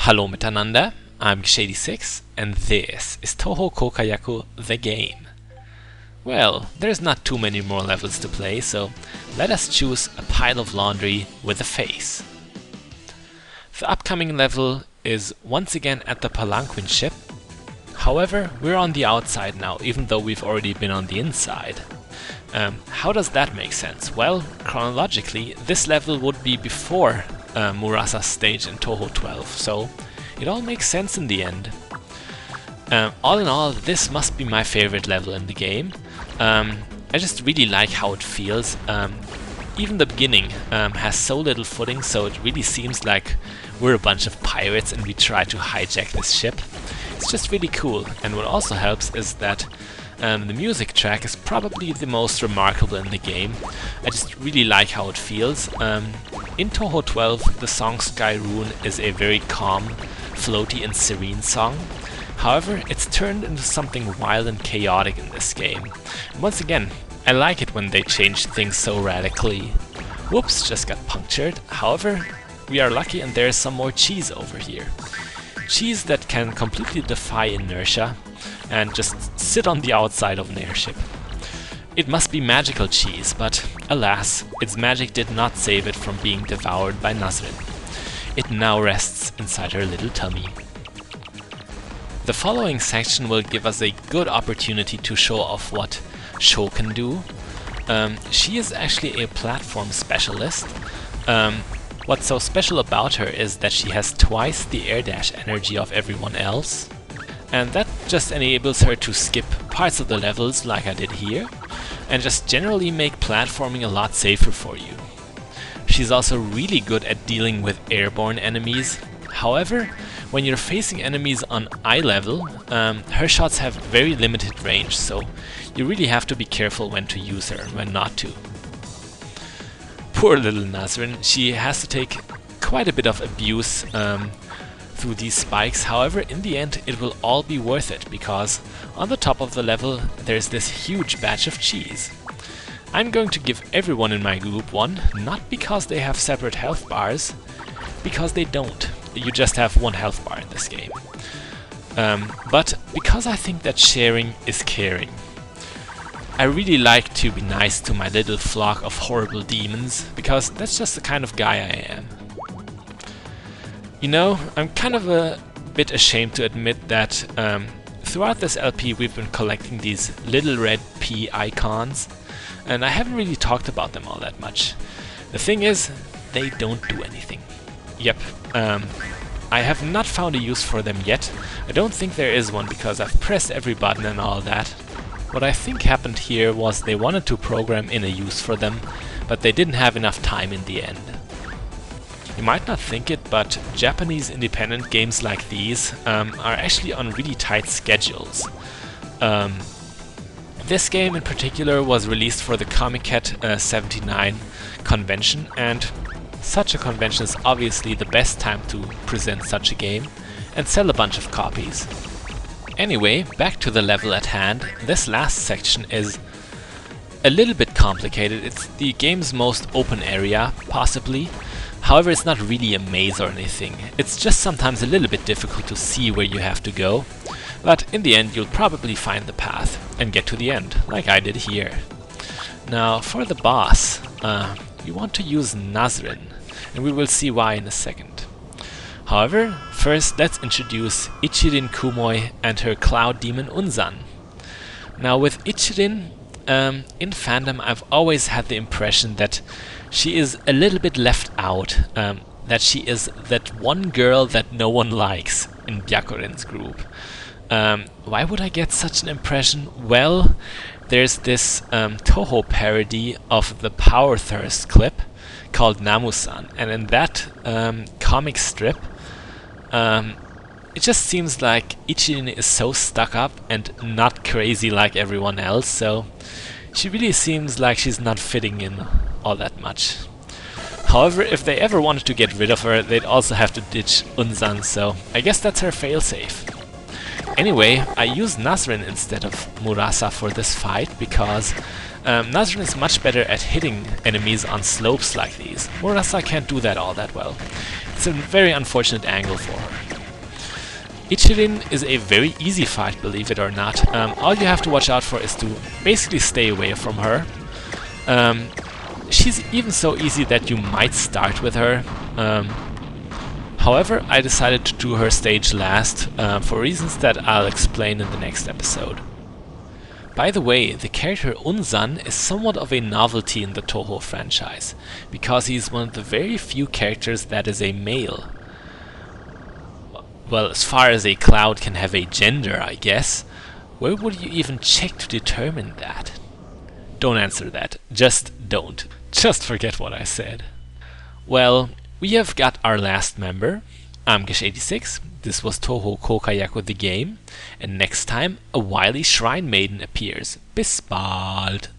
Hallo miteinander, I'm Shady6 and this is Touhou Koukayaku The Game. Well, there's not too many more levels to play, so let us choose a pile of laundry with a face. The upcoming level is once again at the Palanquin ship. However, we're on the outside now, even though we've already been on the inside. How does that make sense? Well, chronologically, this level would be before Murasa's stage in Touhou 12, so it all makes sense in the end. All in all, this must be my favorite level in the game. I just really like how it feels. Even the beginning has so little footing, so it really seems like we're a bunch of pirates and we try to hijack this ship. It's just really cool, and what also helps is that the music track is probably the most remarkable in the game. I just really like how it feels. In Touhou 12, the song Sky Rune is a very calm, floaty and serene song. However, it's turned into something wild and chaotic in this game. And once again, I like it when they change things so radically. Whoops, just got punctured. However, we are lucky and there is some more cheese over here. Cheese that can completely defy inertia and just sit on the outside of an airship. It must be magical cheese, but alas, its magic did not save it from being devoured by Nazrin. It now rests inside her little tummy. The following section will give us a good opportunity to show off what Sho can do. She is actually a platform specialist. What's so special about her is that she has twice the air dash energy of everyone else. And that just enables her to skip parts of the levels like I did here, and just generally make platforming a lot safer for you. She's also really good at dealing with airborne enemies. However, when you're facing enemies on eye level, her shots have very limited range, so you really have to be careful when to use her and when not to. Poor little Nazrin, she has to take quite a bit of abuse through these spikes. However, in the end it will all be worth it, because on the top of the level there's this huge batch of cheese. I'm going to give everyone in my group one, not because they have separate health bars, because they don't. You just have one health bar in this game. But because I think that sharing is caring. I really like to be nice to my little flock of horrible demons, because that's just the kind of guy I am. You know, I'm kind of a bit ashamed to admit that throughout this LP we've been collecting these little red pea icons, and I haven't really talked about them all that much. The thing is, they don't do anything. Yep, I have not found a use for them yet. I don't think there is one because I've pressed every button and all that. What I think happened here was they wanted to program in a use for them, but they didn't have enough time in the end. You might not think it, but Japanese independent games like these are actually on really tight schedules. This game in particular was released for the Comiket 79 convention, and such a convention is obviously the best time to present such a game and sell a bunch of copies. Anyway, back to the level at hand. This last section is a little bit complicated. It's the game's most open area, possibly. However, it's not really a maze or anything. It's just sometimes a little bit difficult to see where you have to go. But in the end, you'll probably find the path and get to the end, like I did here. Now, for the boss, you want to use Nazrin, and we will see why in a second. However, first let's introduce Ichirin Kumoi and her cloud demon Unzan. Now with Ichirin, in fandom I've always had the impression that she is a little bit left out, that she is that one girl that no one likes in Byakuren's group. Why would I get such an impression? Well, there's this Touhou parody of the Power Thirst clip called Namusan, and in that comic strip it just seems like Ichirin is so stuck up and not crazy like everyone else, so she really seems like she's not fitting in all that much. However, if they ever wanted to get rid of her, they'd also have to ditch Unzan, so I guess that's her failsafe. Anyway, I used Nazrin instead of Murasa for this fight because Nazrin is much better at hitting enemies on slopes like these. Murasa can't do that all that well. It's a very unfortunate angle for her. Ichirin is a very easy fight, believe it or not. All you have to watch out for is to basically stay away from her. She's even so easy that you might start with her. However, I decided to do her stage last for reasons that I'll explain in the next episode. By the way, the character Unzan is somewhat of a novelty in the Touhou franchise, because he's one of the very few characters that is a male. Well, as far as a cloud can have a gender, I guess. Where would you even check to determine that? Don't answer that. Just don't. Just forget what I said. Well, we have got our last member. I'm Gish86. This was Touhou Koukayaku The Game. And next time, a wily shrine maiden appears. Bis bald!